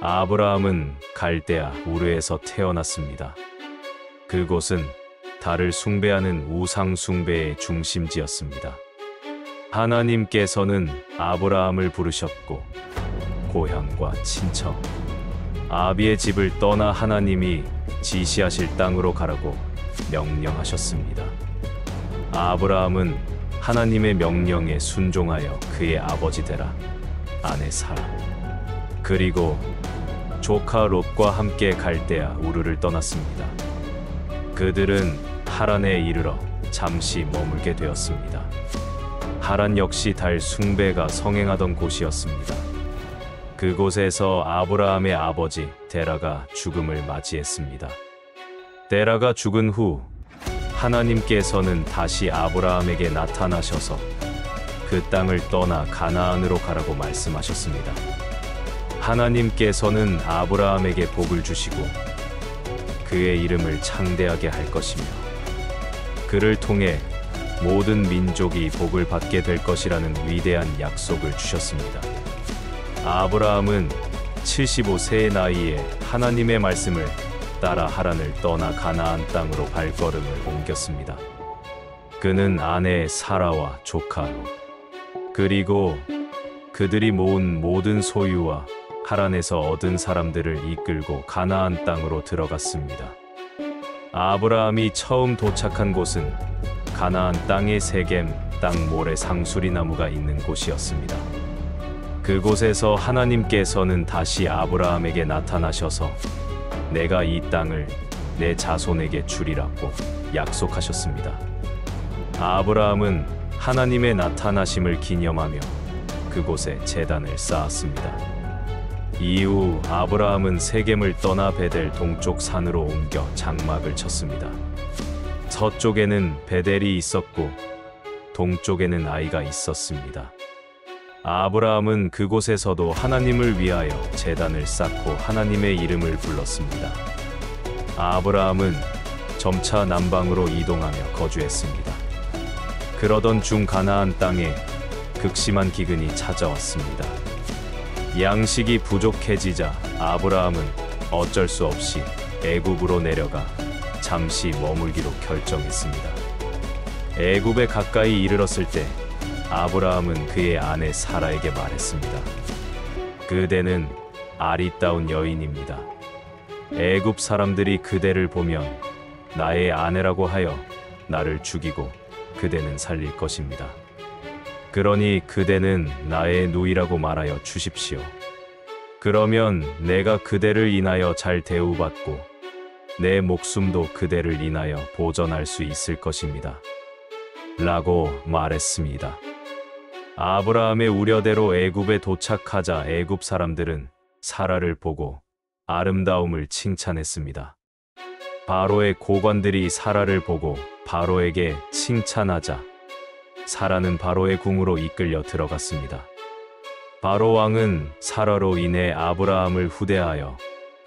아브라함은 갈대아 우르에서 태어났습니다. 그곳은 달을 숭배하는 우상 숭배의 중심지였습니다. 하나님께서는 아브라함을 부르셨고 고향과 친척, 아비의 집을 떠나 하나님이 지시하실 땅으로 가라고 명령하셨습니다. 아브라함은 하나님의 명령에 순종하여 그의 아버지 데라, 아내 사라, 그리고 조카 롯과 함께 갈대아 우르를 떠났습니다. 그들은 하란에 이르러 잠시 머물게 되었습니다. 하란 역시 달 숭배가 성행하던 곳이었습니다. 그곳에서 아브라함의 아버지 데라가 죽음을 맞이했습니다. 데라가 죽은 후 하나님께서는 다시 아브라함에게 나타나셔서 그 땅을 떠나 가나안으로 가라고 말씀하셨습니다. 하나님께서는 아브라함에게 복을 주시고 그의 이름을 창대하게 할 것이며 그를 통해 모든 민족이 복을 받게 될 것이라는 위대한 약속을 주셨습니다. 아브라함은 75세의 나이에 하나님의 말씀을 따라 하란을 떠나 가나안 땅으로 발걸음을 옮겼습니다. 그는 아내 사라와 조카 롯, 그리고 그들이 모은 모든 소유와 하란에서 얻은 사람들을 이끌고 가나안 땅으로 들어갔습니다. 아브라함이 처음 도착한 곳은 가나안 땅의 세겜 땅 모래 상수리 나무가 있는 곳이었습니다. 그곳에서 하나님께서는 다시 아브라함에게 나타나셔서 내가 이 땅을 내 자손에게 주리라고 약속하셨습니다. 아브라함은 하나님의 나타나심을 기념하며 그곳에 제단을 쌓았습니다. 이후 아브라함은 세겜을 떠나 베델 동쪽 산으로 옮겨 장막을 쳤습니다. 서쪽에는 베델이 있었고 동쪽에는 아이가 있었습니다. 아브라함은 그곳에서도 하나님을 위하여 제단을 쌓고 하나님의 이름을 불렀습니다. 아브라함은 점차 남방으로 이동하며 거주했습니다. 그러던 중 가나안 땅에 극심한 기근이 찾아왔습니다. 양식이 부족해지자 아브라함은 어쩔 수 없이 애굽으로 내려가 잠시 머물기로 결정했습니다. 애굽에 가까이 이르렀을 때 아브라함은 그의 아내 사라에게 말했습니다. 그대는 아리따운 여인입니다. 애굽 사람들이 그대를 보면 나의 아내라고 하여 나를 죽이고 그대는 살릴 것입니다. 그러니 그대는 나의 누이라고 말하여 주십시오. 그러면 내가 그대를 인하여 잘 대우받고 내 목숨도 그대를 인하여 보전할 수 있을 것입니다. 라고 말했습니다. 아브라함의 우려대로 애굽에 도착하자 애굽 사람들은 사라를 보고 아름다움을 칭찬했습니다. 바로의 고관들이 사라를 보고 바로에게 칭찬하자 사라는 바로의 궁으로 이끌려 들어갔습니다. 바로 왕은 사라로 인해 아브라함을 후대하여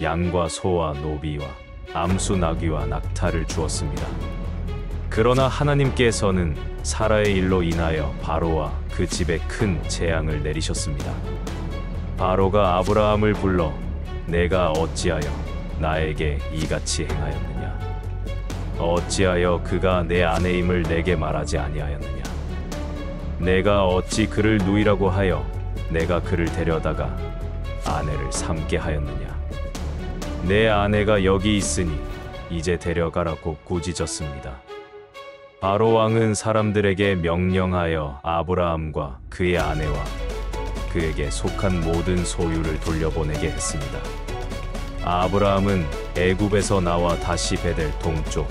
양과 소와 노비와 암수 나귀와 낙타를 주었습니다. 그러나 하나님께서는 사라의 일로 인하여 바로와 그 집에 큰 재앙을 내리셨습니다. 바로가 아브라함을 불러 내가 어찌하여 나에게 이같이 행하였느냐? 어찌하여 그가 내 아내임을 내게 말하지 아니하였느냐? 내가 어찌 그를 누이라고 하여 내가 그를 데려다가 아내를 삼게 하였느냐? 내 아내가 여기 있으니 이제 데려가라고 꾸짖었습니다. 바로 왕은 사람들에게 명령하여 아브라함과 그의 아내와 그에게 속한 모든 소유를 돌려보내게 했습니다. 아브라함은 애굽에서 나와 다시 베델 동쪽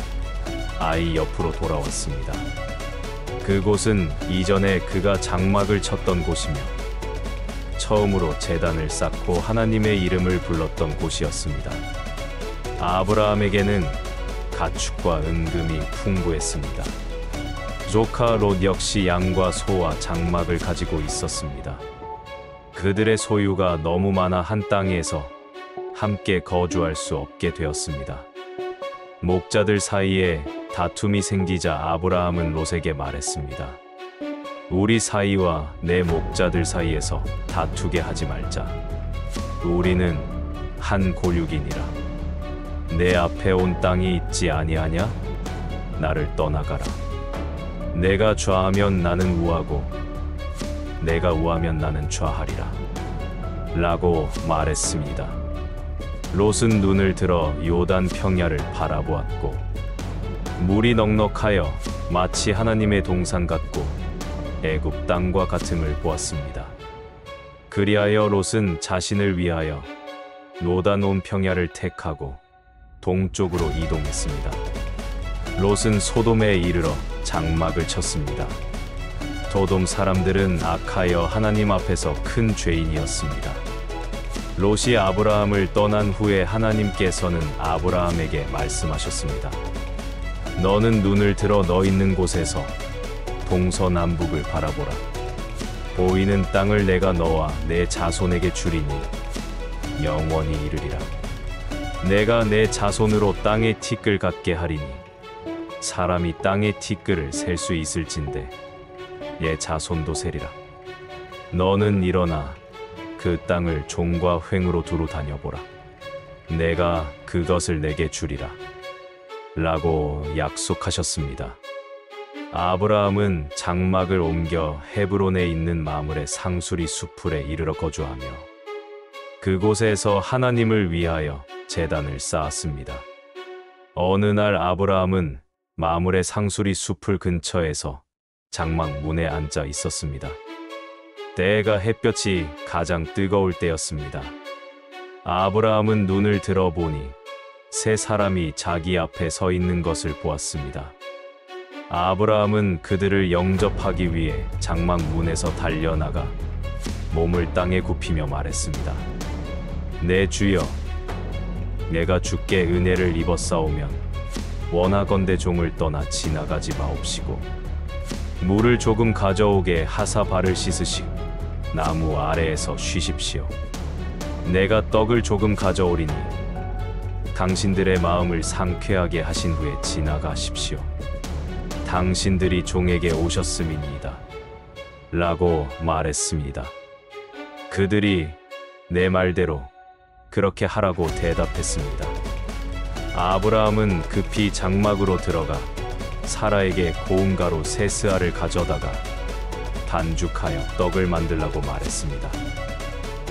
아이 옆으로 돌아왔습니다. 그곳은 이전에 그가 장막을 쳤던 곳이며 처음으로 제단을 쌓고 하나님의 이름을 불렀던 곳이었습니다. 아브라함에게는 가축과 은금이 풍부했습니다. 조카 롯 역시 양과 소와 장막을 가지고 있었습니다. 그들의 소유가 너무 많아 한 땅에서 함께 거주할 수 없게 되었습니다. 목자들 사이에 다툼이 생기자 아브라함은 롯에게 말했습니다. 우리 사이와 내 목자들 사이에서 다투게 하지 말자. 우리는 한 골육이니라. 내 앞에 온 땅이 있지 아니하냐? 나를 떠나가라. 내가 좌하면 나는 우하고 내가 우하면 나는 좌하리라. 라고 말했습니다. 롯은 눈을 들어 요단 평야를 바라보았고 물이 넉넉하여 마치 하나님의 동산 같고 애굽 땅과 같음을 보았습니다. 그리하여 롯은 자신을 위하여 노다논 평야를 택하고 동쪽으로 이동했습니다. 롯은 소돔에 이르러 장막을 쳤습니다. 소돔 사람들은 악하여 하나님 앞에서 큰 죄인이었습니다. 롯이 아브라함을 떠난 후에 하나님께서는 아브라함에게 말씀하셨습니다. 너는 눈을 들어 너 있는 곳에서 동서남북을 바라보라. 보이는 땅을 내가 너와 내 자손에게 주리니 영원히 이르리라. 내가 내 자손으로 땅의 티끌 같게 하리니 사람이 땅의 티끌을 셀 수 있을진데 얘 자손도 세리라. 너는 일어나 그 땅을 종과 횡으로 두루 다녀보라. 내가 그것을 내게 주리라. 라고 약속하셨습니다. 아브라함은 장막을 옮겨 헤브론에 있는 마므레 상수리 수풀에 이르러 거주하며 그곳에서 하나님을 위하여 제단을 쌓았습니다. 어느 날 아브라함은 마므레 상수리 수풀 근처에서 장막 문에 앉아 있었습니다. 때가 햇볕이 가장 뜨거울 때였습니다. 아브라함은 눈을 들어보니 세 사람이 자기 앞에 서 있는 것을 보았습니다. 아브라함은 그들을 영접하기 위해 장막 문에서 달려나가 몸을 땅에 굽히며 말했습니다. 내 주여, 내가 주께 은혜를 입었사오면 원하건대 종을 떠나 지나가지 마옵시고 물을 조금 가져오게 하사 발을 씻으시고 나무 아래에서 쉬십시오. 내가 떡을 조금 가져오리니 당신들의 마음을 상쾌하게 하신 후에 지나가십시오. 당신들이 종에게 오셨음이니이다. 라고 말했습니다. 그들이 내 말대로 그렇게 하라고 대답했습니다. 아브라함은 급히 장막으로 들어가 사라에게 고운 가루 세 스아를 가져다가 반죽하여 떡을 만들라고 말했습니다.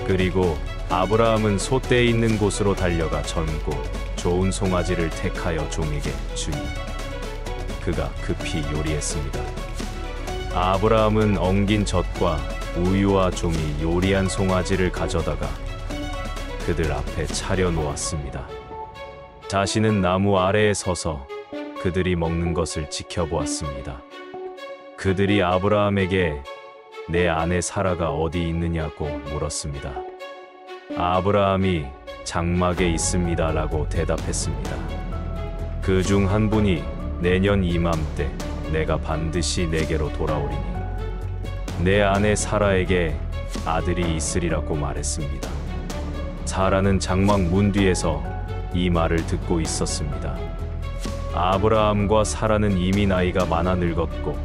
그리고 아브라함은 솥대에 있는 곳으로 달려가 젊고 좋은 송아지를 택하여 종에게 주니 그가 급히 요리했습니다. 아브라함은 엉긴 젖과 우유와 종이 요리한 송아지를 가져다가 그들 앞에 차려 놓았습니다. 자신은 나무 아래에 서서 그들이 먹는 것을 지켜보았습니다. 그들이 아브라함에게 내 아내 사라가 어디 있느냐고 물었습니다. 아브라함이 장막에 있습니다 라고 대답했습니다. 그 중 한 분이 내년 이맘때 내가 반드시 내게로 돌아오리니 내 아내 사라에게 아들이 있으리라고 말했습니다. 사라는 장막 문 뒤에서 이 말을 듣고 있었습니다. 아브라함과 사라는 이미 나이가 많아 늙었고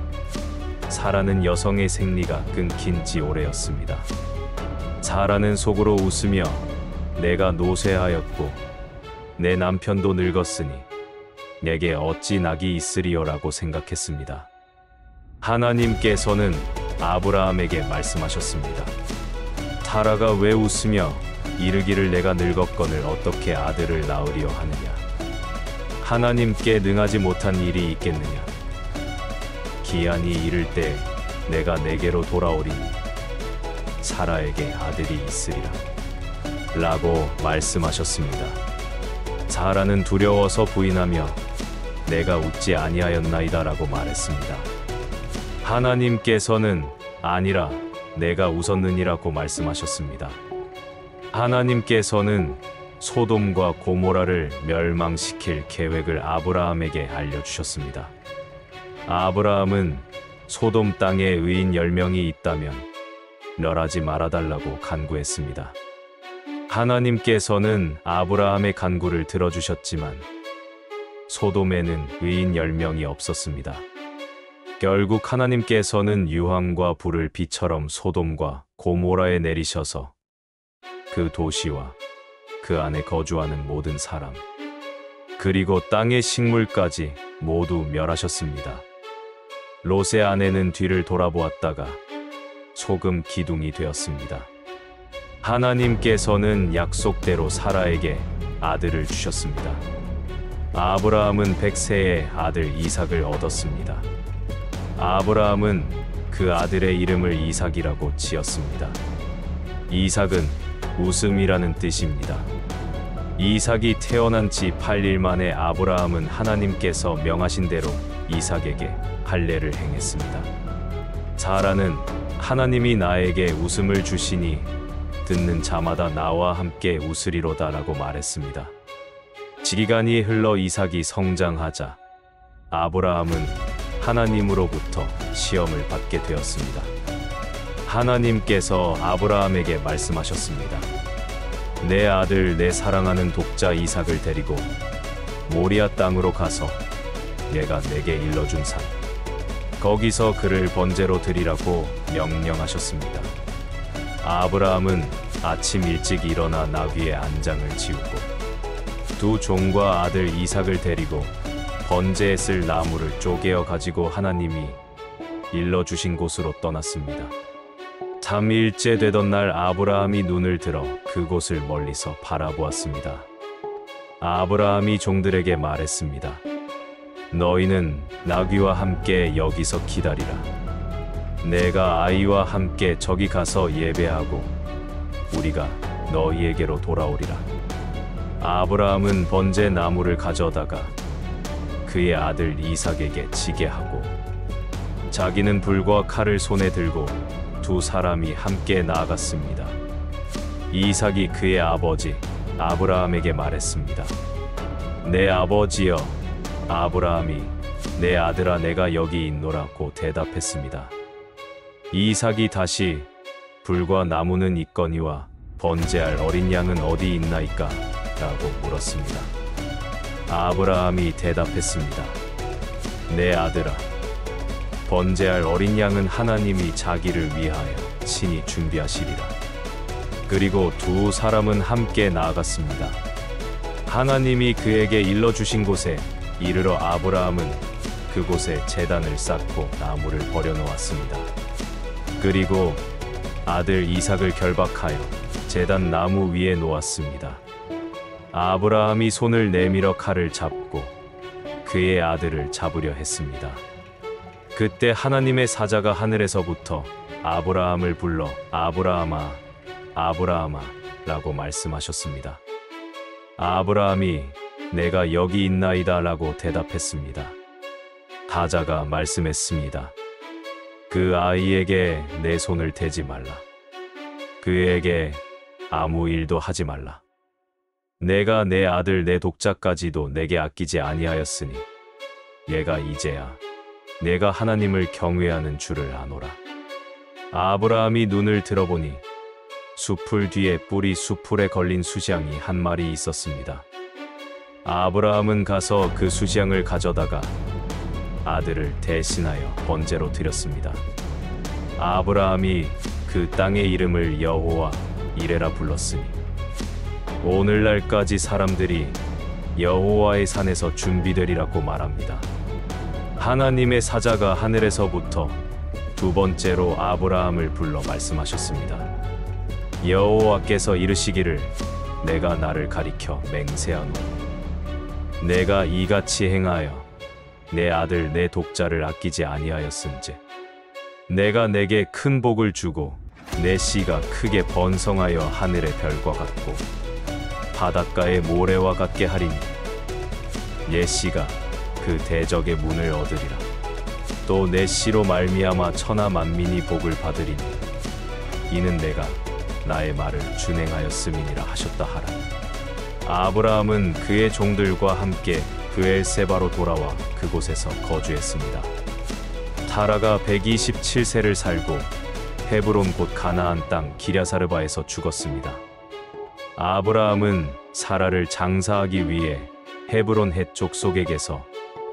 사라는 여성의 생리가 끊긴 지 오래였습니다. 사라는 속으로 웃으며 내가 노쇠하였고 내 남편도 늙었으니 내게 어찌 낙이 있으리요라고 생각했습니다. 하나님께서는 아브라함에게 말씀하셨습니다. 사라가 왜 웃으며 이르기를 내가 늙었거늘 어떻게 아들을 낳으리요 하느냐. 하나님께 능하지 못한 일이 있겠느냐. 기한이 이를 때 내가 내게로 돌아오리니 사라에게 아들이 있으리라 라고 말씀하셨습니다. 사라는 두려워서 부인하며 내가 웃지 아니하였나이다 라고 말했습니다. 하나님께서는 아니라 내가 웃었느니라고 말씀하셨습니다. 하나님께서는 소돔과 고모라를 멸망시킬 계획을 아브라함에게 알려주셨습니다. 아브라함은 소돔 땅에 의인 10명이 있다면 멸하지 말아달라고 간구했습니다. 하나님께서는 아브라함의 간구를 들어주셨지만 소돔에는 의인 10명이 없었습니다. 결국 하나님께서는 유황과 불을 비처럼 소돔과 고모라에 내리셔서 그 도시와 그 안에 거주하는 모든 사람, 그리고 땅의 식물까지 모두 멸하셨습니다. 롯의 아내는 뒤를 돌아보았다가 소금 기둥이 되었습니다. 하나님께서는 약속대로 사라에게 아들을 주셨습니다. 아브라함은 100세에 아들 이삭을 얻었습니다. 아브라함은 그 아들의 이름을 이삭이라고 지었습니다. 이삭은 웃음이라는 뜻입니다. 이삭이 태어난 지 8일 만에 아브라함은 하나님께서 명하신 대로 이삭에게 할례를 행했습니다. 사라는 하나님이 나에게 웃음을 주시니 듣는 자마다 나와 함께 웃으리로다라고 말했습니다. 기간이 흘러 이삭이 성장하자 아브라함은 하나님으로부터 시험을 받게 되었습니다. 하나님께서 아브라함에게 말씀하셨습니다. 내 아들, 내 사랑하는 독자 이삭을 데리고 모리아 땅으로 가서 내가 내게 일러준 산, 거기서 그를 번제로 드리라고 명령하셨습니다. 아브라함은 아침 일찍 일어나 나귀의 안장을 지우고 두 종과 아들 이삭을 데리고 번제에 쓸 나무를 쪼개어 가지고 하나님이 일러주신 곳으로 떠났습니다. 잠일째 되던 날 아브라함이 눈을 들어 그곳을 멀리서 바라보았습니다. 아브라함이 종들에게 말했습니다. 너희는 나귀와 함께 여기서 기다리라. 내가 아이와 함께 저기 가서 예배하고 우리가 너희에게로 돌아오리라. 아브라함은 번제 나무를 가져다가 그의 아들 이삭에게 지게 하고 자기는 불과 칼을 손에 들고 두 사람이 함께 나아갔습니다. 이삭이 그의 아버지 아브라함에게 말했습니다. 내 아버지여. 아브라함이 내 아들아 내가 여기 있노라고 대답했습니다. 이삭이 다시 불과 나무는 있거니와 번제할 어린 양은 어디 있나이까? 라고 물었습니다. 아브라함이 대답했습니다. 내 아들아, 번제할 어린 양은 하나님이 자기를 위하여 친히 준비하시리라. 그리고 두 사람은 함께 나아갔습니다. 하나님이 그에게 일러주신 곳에 이르러 아브라함은 그곳에 제단을 쌓고 나무를 버려놓았습니다. 그리고 아들 이삭을 결박하여 제단 나무 위에 놓았습니다. 아브라함이 손을 내밀어 칼을 잡고 그의 아들을 잡으려 했습니다. 그때 하나님의 사자가 하늘에서부터 아브라함을 불러 아브라함아, 아브라함아 라고 말씀하셨습니다. 아브라함이 내가 여기 있나이다 라고 대답했습니다. 사자가 말씀했습니다. 그 아이에게 내 손을 대지 말라. 그에게 아무 일도 하지 말라. 내가 내 아들 내 독자까지도 내게 아끼지 아니하였으니 얘가 이제야 내가 하나님을 경외하는 줄을 아노라. 아브라함이 눈을 들어보니 수풀 뒤에 뿔이 수풀에 걸린 수장이 한 마리 있었습니다. 아브라함은 가서 그 수장을 가져다가 아들을 대신하여 번제로 드렸습니다. 아브라함이 그 땅의 이름을 여호와 이레라 불렀으니 오늘날까지 사람들이 여호와의 산에서 준비되리라고 말합니다. 하나님의 사자가 하늘에서부터 두 번째로 아브라함을 불러 말씀하셨습니다. 여호와께서 이르시기를 내가 나를 가리켜 맹세하노니 내가 이같이 행하여 내 아들 내 독자를 아끼지 아니하였은즉 내가 내게 큰 복을 주고 내 씨가 크게 번성하여 하늘의 별과 같고 바닷가의 모래와 같게 하리니 내 씨가 그 대적의 문을 얻으리라. 또 내 씨로 말미암아 천하 만민이 복을 받으리니 이는 내가 나의 말을 준행하였음이니라 하셨다 하라. 아브라함은 그의 종들과 함께 브엘세바로 돌아와 그곳에서 거주했습니다. 타라가 127세를 살고 헤브론 곧 가나안 땅 기랴사르바에서 죽었습니다. 아브라함은 사라를 장사하기 위해 헤브론 해쪽 속에게서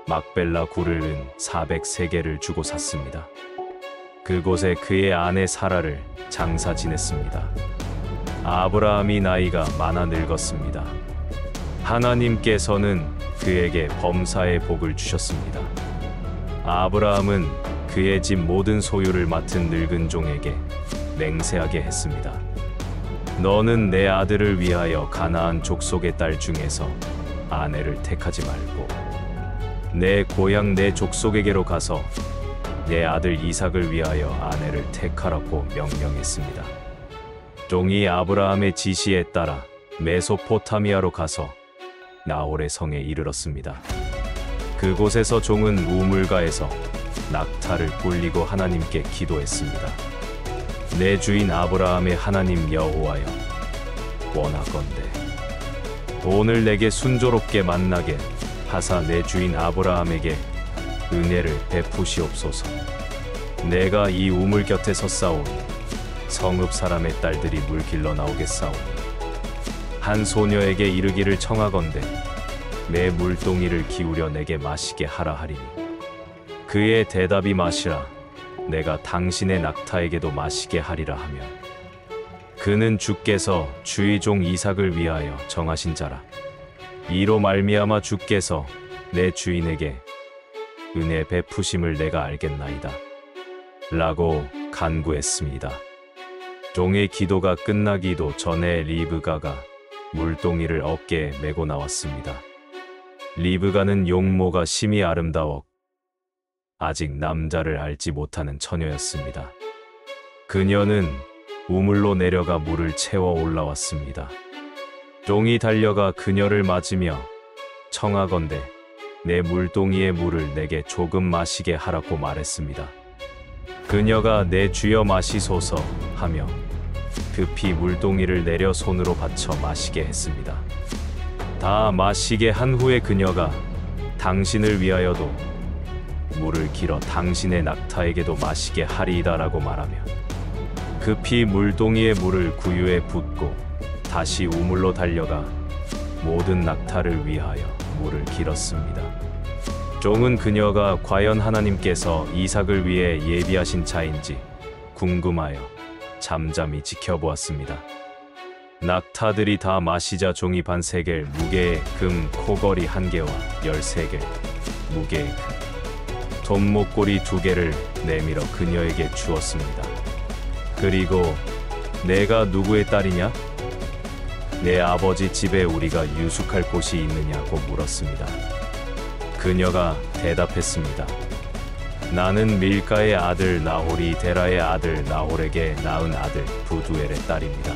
막벨라 굴을 은 400세겔을 주고 샀습니다. 그곳에 그의 아내 사라를 장사 지냈습니다. 아브라함이 나이가 많아 늙었습니다. 하나님께서는 그에게 범사의 복을 주셨습니다. 아브라함은 그의 집 모든 소유를 맡은 늙은 종에게 맹세하게 했습니다. 너는 내 아들을 위하여 가나안 족속의 딸 중에서 아내를 택하지 말고 내 고향 내 족속에게로 가서 내 아들 이삭을 위하여 아내를 택하라고 명령했습니다. 종이 아브라함의 지시에 따라 메소포타미아로 가서 나홀의 성에 이르렀습니다. 그곳에서 종은 우물가에서 낙타를 굴리고 하나님께 기도했습니다. 내 주인 아브라함의 하나님 여호와여, 원하건대 오늘 내게 순조롭게 만나게 하사 내 주인 아브라함에게 은혜를 베푸시옵소서. 내가 이 우물 곁에 섰사오니 성읍 사람의 딸들이 물 길러 나오겠사오니 한 소녀에게 이르기를 청하건대 내 물동이를 기울여 내게 마시게 하라 하리니 그의 대답이 마시라 내가 당신의 낙타에게도 마시게 하리라 하면 그는 주께서 주의 종 이삭을 위하여 정하신 자라. 이로 말미암아 주께서 내 주인에게 은혜 베푸심을 내가 알겠나이다 라고 간구했습니다. 종의 기도가 끝나기도 전에 리브가가 물동이를 어깨에 메고 나왔습니다. 리브가는 용모가 심히 아름다워 아직 남자를 알지 못하는 처녀였습니다. 그녀는 우물로 내려가 물을 채워 올라왔습니다. 종이 달려가 그녀를 맞으며 청하건대 내 물동이의 물을 내게 조금 마시게 하라고 말했습니다. 그녀가 내 주여 마시소서 하며 급히 물동이를 내려 손으로 받쳐 마시게 했습니다. 다 마시게 한 후에 그녀가 당신을 위하여도 물을 길어 당신의 낙타에게도 마시게 하리이다 라고 말하며 급히 물동이의 물을 구유에 붓고 다시 우물로 달려가 모든 낙타를 위하여 물을 길었습니다. 종은 그녀가 과연 하나님께서 이삭을 위해 예비하신 자인지 궁금하여 잠잠히 지켜보았습니다. 낙타들이 다 마시자 종이 반세겔 무게의 금 코걸이 1개와 13개 무게의 금 돈목고리 2개를 내밀어 그녀에게 주었습니다. 그리고 내가 누구의 딸이냐? 내 아버지 집에 우리가 유숙할 곳이 있느냐고 물었습니다. 그녀가 대답했습니다. 나는 밀가의 아들 나홀이 데라의 아들 나홀에게 낳은 아들 부두엘의 딸입니다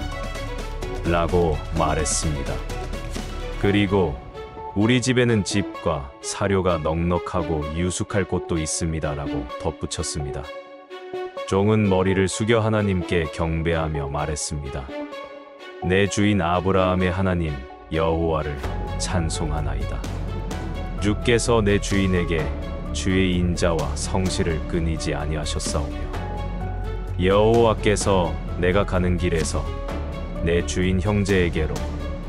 라고 말했습니다. 그리고 우리 집에는 집과 사료가 넉넉하고 유숙할 곳도 있습니다 라고 덧붙였습니다. 종은 머리를 숙여 하나님께 경배하며 말했습니다. 내 주인 아브라함의 하나님 여호와를 찬송하나이다. 주께서 내 주인에게 주의 인자와 성실을 끊이지 아니하셨사오며 여호와께서 내가 가는 길에서 내 주인 형제에게로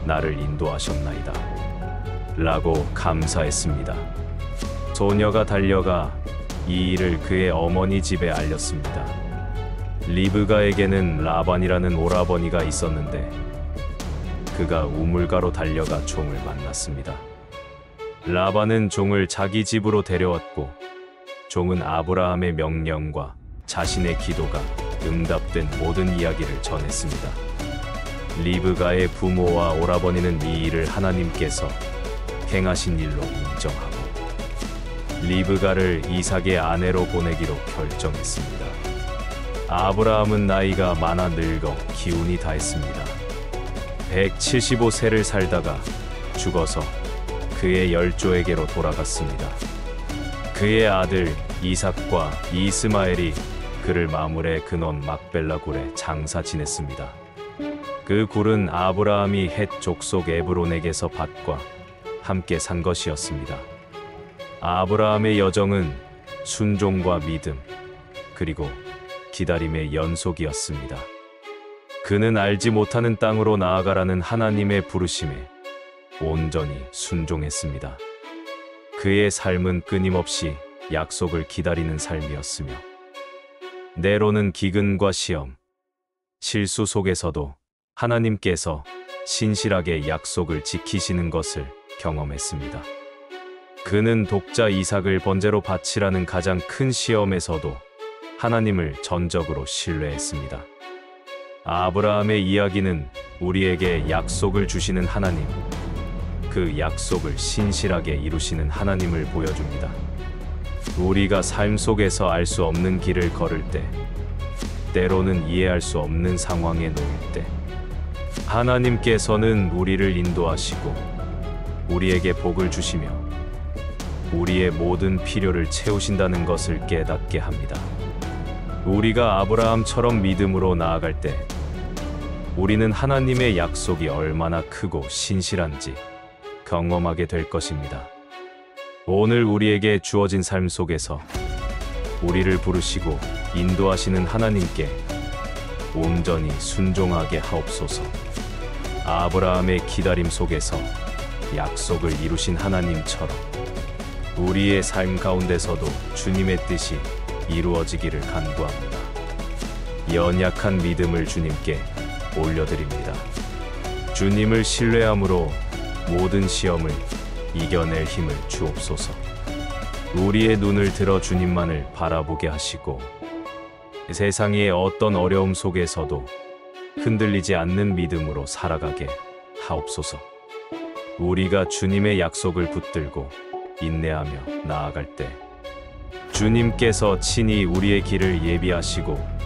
나를 인도하셨나이다 라고 감사했습니다. 소녀가 달려가 이 일을 그의 어머니 집에 알렸습니다. 리브가에게는 라반이라는 오라버니가 있었는데 그가 우물가로 달려가 종을 만났습니다. 라반은 종을 자기 집으로 데려왔고 종은 아브라함의 명령과 자신의 기도가 응답된 모든 이야기를 전했습니다. 리브가의 부모와 오라버니는 이 일을 하나님께서 행하신 일로 인정하고 리브가를 이삭의 아내로 보내기로 결정했습니다. 아브라함은 나이가 많아 늙어 기운이 다했습니다. 175세를 살다가 죽어서 그의 열조에게로 돌아갔습니다. 그의 아들 이삭과 이스마엘이 그를 마물의 근원 막벨라 굴에 장사 지냈습니다. 그 굴은 아브라함이 헷 족속 에브론에게서 밭과 함께 산 것이었습니다. 아브라함의 여정은 순종과 믿음 그리고 기다림의 연속이었습니다. 그는 알지 못하는 땅으로 나아가라는 하나님의 부르심에 온전히 순종했습니다. 그의 삶은 끊임없이 약속을 기다리는 삶이었으며 때로는 기근과 시험, 실수 속에서도 하나님께서 신실하게 약속을 지키시는 것을 경험했습니다. 그는 독자 이삭을 번제로 바치라는 가장 큰 시험에서도 하나님을 전적으로 신뢰했습니다. 아브라함의 이야기는 우리에게 약속을 주시는 하나님, 그 약속을 신실하게 이루시는 하나님을 보여줍니다. 우리가 삶 속에서 알 수 없는 길을 걸을 때, 때로는 이해할 수 없는 상황에 놓일 때, 하나님께서는 우리를 인도하시고 우리에게 복을 주시며 우리의 모든 필요를 채우신다는 것을 깨닫게 합니다. 우리가 아브라함처럼 믿음으로 나아갈 때 우리는 하나님의 약속이 얼마나 크고 신실한지 경험하게 될 것입니다. 오늘 우리에게 주어진 삶 속에서 우리를 부르시고 인도하시는 하나님께 온전히 순종하게 하옵소서. 아브라함의 기다림 속에서 약속을 이루신 하나님처럼 우리의 삶 가운데서도 주님의 뜻이 이루어지기를 간구합니다. 연약한 믿음을 주님께 올려드립니다. 주님을 신뢰함으로 모든 시험을 이겨낼 힘을 주옵소서. 우리의 눈을 들어 주님만을 바라보게 하시고 세상의 어떤 어려움 속에서도 흔들리지 않는 믿음으로 살아가게 하옵소서. 우리가 주님의 약속을 붙들고 인내하며 나아갈 때 주님께서 친히 우리의 길을 예비하시고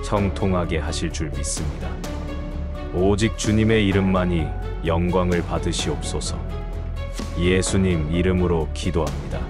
형통하게 하실 줄 믿습니다. 오직 주님의 이름만이 영광을 받으시옵소서. 예수님 이름으로 기도합니다.